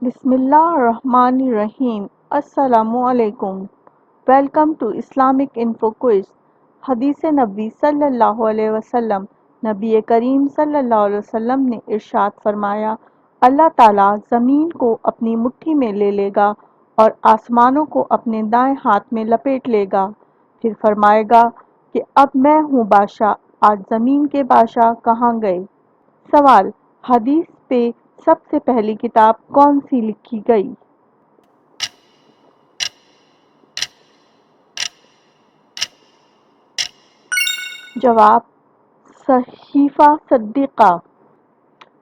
بسم اللہ الرحمن الرحیم۔ السلام علیکم۔ Welcome to Islamic info quiz. حدیث نبوی صلی اللہ علیہ وسلم۔ نبی کریم صلی اللہ علیہ وسلم نے ارشاد فرمایا، اللہ تعالیٰ زمین کو اپنی مٹھی میں لے لے گا اور آسمانوں کو اپنے دائیں ہاتھ میں لپیٹ لے گا، پھر فرمائے گا کہ اب میں ہوں بادشاہ، آج زمین کے بادشاہ کہاں گئے؟ سوال: حدیث پہ سب سے پہلی کتاب کون سی لکھی گئی؟ جواب: صحیفہ صدیقہ۔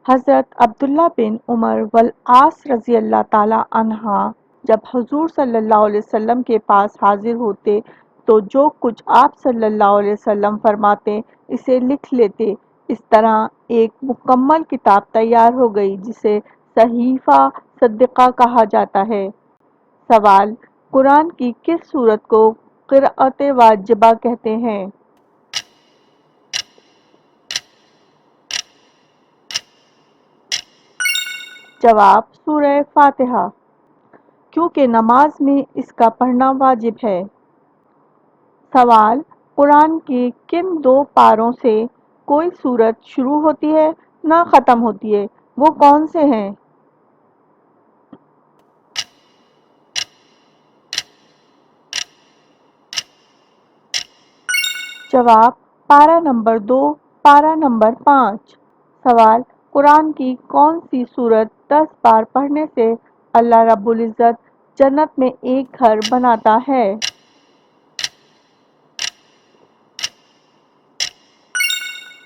حضرت عبداللہ بن عمر والعاص رضی اللہ تعالیٰ عنہا جب حضور صلی اللہ علیہ وسلم کے پاس حاضر ہوتے تو جو کچھ آپ صلی اللہ علیہ وسلم فرماتے اسے لکھ لیتے۔ اس طرح ایک مکمل کتاب تیار ہو گئی جسے صحیفہ صدیقہ کہا جاتا ہے۔ سوال: قرآن کی کس سورت کو قرأت واجبہ کہتے ہیں؟ جواب: سورہ فاتحہ، کیونکہ نماز میں اس کا پڑھنا واجب ہے۔ سوال: قرآن کے کن دو پاروں سے کوئی سورت شروع ہوتی ہے نہ ختم ہوتی ہے، وہ کون سے ہیں؟ جواب: پارہ نمبر 2، پارہ نمبر 5۔ سوال: قرآن کی کون سی سورت 10 بار پڑھنے سے اللہ رب العزت جنت میں ایک گھر بناتا ہے؟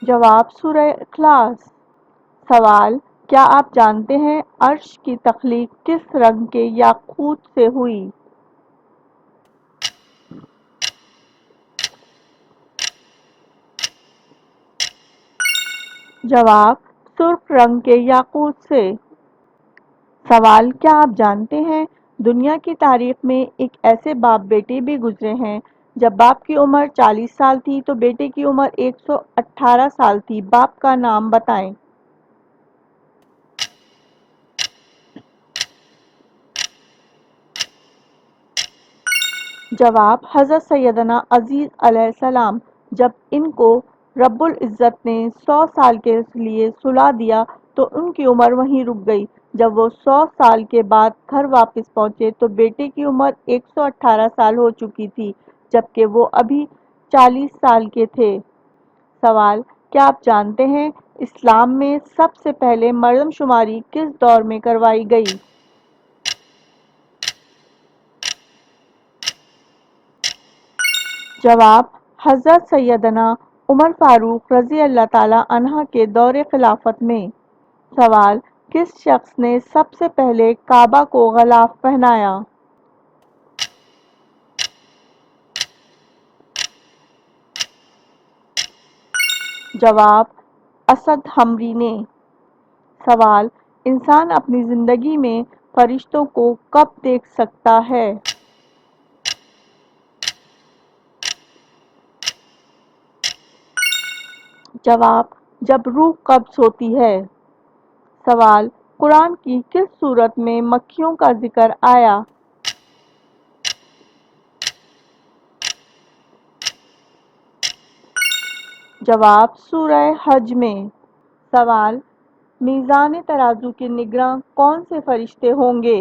جواب: سورہ اخلاص۔ سوال: کیا آپ جانتے ہیں عرش کی تخلیق کس رنگ کے یاقوت سے ہوئی؟ جواب: سرخ رنگ کے یاقوت سے۔ سوال: کیا آپ جانتے ہیں دنیا کی تاریخ میں ایک ایسے باپ بیٹے بھی گزرے ہیں جب باپ کی عمر 40 سال تھی تو بیٹے کی عمر 118 سال تھی؟ باپ کا نام بتائیں۔ جواب: حضرت سیدنا عزیز علیہ السلام۔ جب ان کو رب العزت نے 100 سال کے لیے سلا دیا تو ان کی عمر وہیں رک گئی۔ جب وہ 100 سال کے بعد گھر واپس پہنچے تو بیٹے کی عمر 118 سال ہو چکی تھی جبکہ وہ ابھی 40 سال کے تھے۔ سوال: کیا آپ جانتے ہیں اسلام میں سب سے پہلے مردم شماری کس دور میں کروائی گئی؟ جواب: حضرت سیدنا عمر فاروق رضی اللہ تعالیٰ عنہ کے دور خلافت میں۔ سوال: کس شخص نے سب سے پہلے کعبہ کو غلاف پہنایا؟ جواب: اسد حمری نے۔ سوال: انسان اپنی زندگی میں فرشتوں کو کب دیکھ سکتا ہے؟ جواب: جب روح قبض ہوتی ہے۔ سوال: قرآن کی کس سورت میں مکھیوں کا ذکر آیا؟ جواب: سورہ حج میں۔ سوال: میزان ترازو کے نگراں کون سے فرشتے ہوں گے؟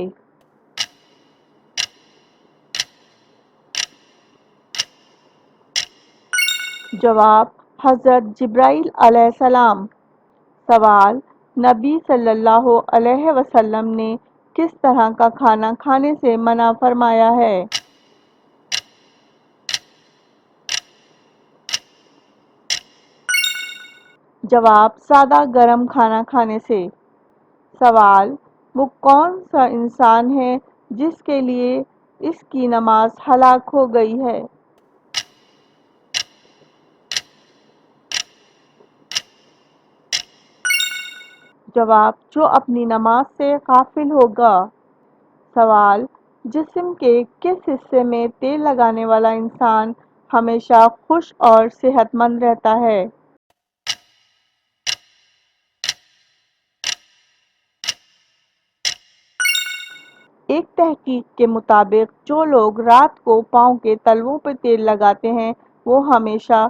جواب: حضرت جبرائیل علیہ السلام۔ سوال: نبی صلی اللہ علیہ وسلم نے کس طرح کا کھانا کھانے سے منع فرمایا ہے؟ جواب: سادہ گرم کھانا کھانے سے۔ سوال: وہ کون سا انسان ہے جس کے لیے اس کی نماز ہلاک ہو گئی ہے؟ جواب: جو اپنی نماز سے غافل ہوگا۔ سوال: جسم کے کس حصے میں تیل لگانے والا انسان ہمیشہ خوش اور صحت مند رہتا ہے؟ ایک تحقیق کے مطابق جو لوگ رات کو پاؤں کے تلووں پر تیل لگاتے ہیں وہ ہمیشہ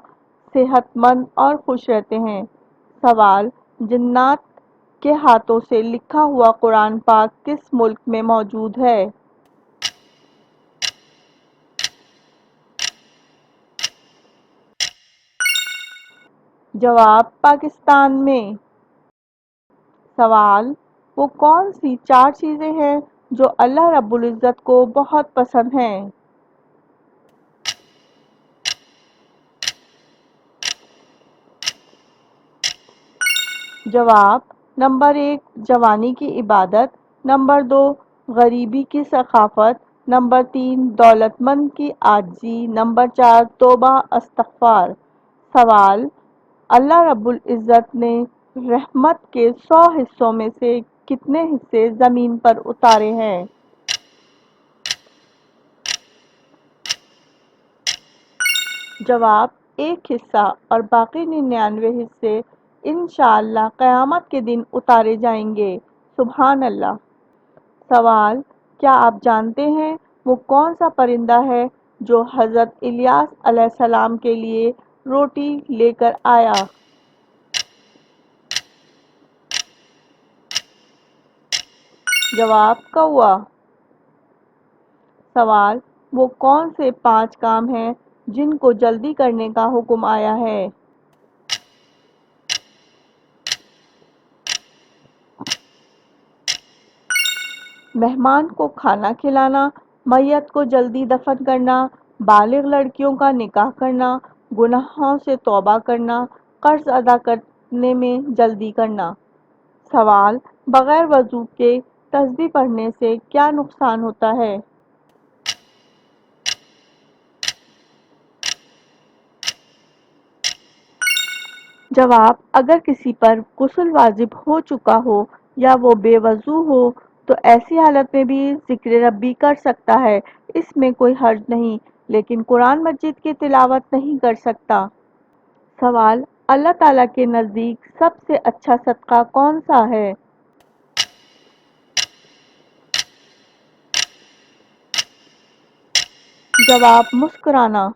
صحت مند اور خوش رہتے ہیں۔ سوال: جنات کے ہاتھوں سے لکھا ہوا قرآن پاک کس ملک میں موجود ہے؟ جواب: پاکستان میں۔ سوال: وہ کون سی 4 چیزیں ہیں جو اللہ رب العزت کو بہت پسند ہیں؟ جواب: نمبر 1 جوانی کی عبادت، نمبر 2 غریبی کی ثقافت، نمبر 3 دولت مند کی عاجزی، نمبر 4 توبہ استغفار۔ سوال: اللہ رب العزت نے رحمت کے 100 حصوں میں سے کتنے حصے زمین پر اتارے ہیں؟ جواب: 1 حصہ اور باقی 99 حصے انشاءاللہ قیامت کے دن اتارے جائیں گے۔ سبحان اللہ۔ سوال: کیا آپ جانتے ہیں وہ کون سا پرندہ ہے جو حضرت الیاس علیہ السلام کے لیے روٹی لے کر آیا؟ جواب: کوا۔ سوال: وہ کون سے 5 کام ہیں جن کو جلدی کرنے کا حکم آیا ہے؟ مہمان کو کھانا کھلانا، میت کو جلدی دفن کرنا، بالغ لڑکیوں کا نکاح کرنا، گناہوں سے توبہ کرنا، قرض ادا کرنے میں جلدی کرنا۔ سوال: بغیر وضو کے تسبیح پڑھنے سے کیا نقصان ہوتا ہے؟ جواب: اگر کسی پر غسل واجب ہو چکا ہو یا وہ بے وضو ہو تو ایسی حالت میں بھی ذکر ربی کر سکتا ہے، اس میں کوئی حرج نہیں، لیکن قرآن مجید کی تلاوت نہیں کر سکتا۔ سوال: اللہ تعالیٰ کے نزدیک سب سے اچھا صدقہ کون سا ہے؟ جواب: مسکرانا۔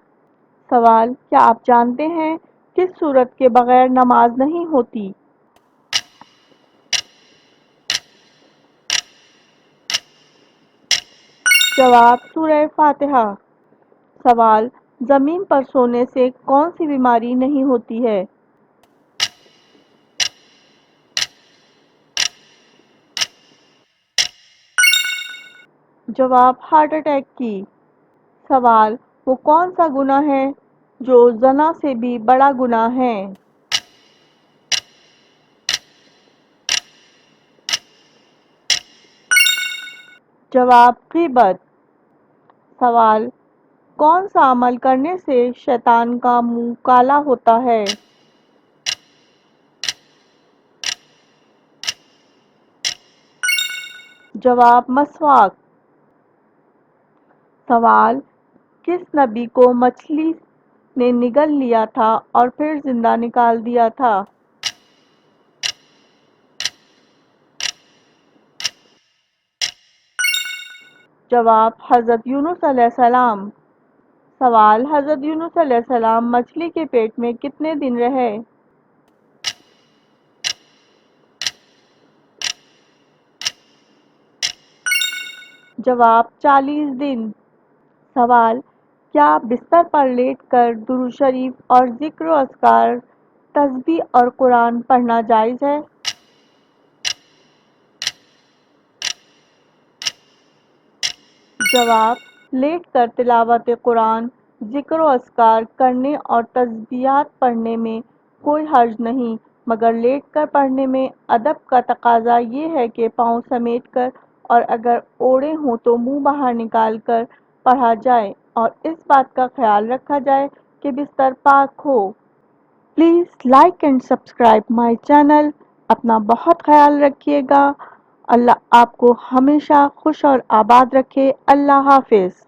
سوال: کیا آپ جانتے ہیں کس سورت کے بغیر نماز نہیں ہوتی؟ جواب: سورہ فاتحہ۔ سوال: زمین پر سونے سے کون سی بیماری نہیں ہوتی ہے؟ جواب: ہارٹ اٹیک کی۔ سوال: وہ کون سا گناہ ہے جو زنا سے بھی بڑا گناہ ہے؟ جواب: غیبت۔ سوال: کون سا عمل کرنے سے شیطان کا منہ کالا ہوتا ہے؟ جواب: مسواک۔ سوال: کس نبی کو مچھلی نے نگل لیا تھا اور پھر زندہ نکال دیا تھا؟ جواب: حضرت یونس علیہ السلام۔ سوال: حضرت یونس علیہ السلام مچھلی کے پیٹ میں کتنے دن رہے؟ جواب: 40 دن۔ سوال: کیا بستر پر لیٹ کر درود شریف اور ذکر و اذکار، تسبیح اور قرآن پڑھنا جائز ہے؟ جواب: لیٹ کر تلاوت قرآن، ذکر و اذکار کرنے اور تسبیحات پڑھنے میں کوئی حرج نہیں، مگر لیٹ کر پڑھنے میں ادب کا تقاضا یہ ہے کہ پاؤں سمیٹ کر اور اگر اوڑھے ہوں تو منہ باہر نکال کر پڑھا جائے اور اس بات کا خیال رکھا جائے کہ بستر پاک ہو۔ Please like and subscribe my channel. اپنا بہت خیال رکھیے گا۔ اللہ آپ کو ہمیشہ خوش اور آباد رکھے۔ اللہ حافظ۔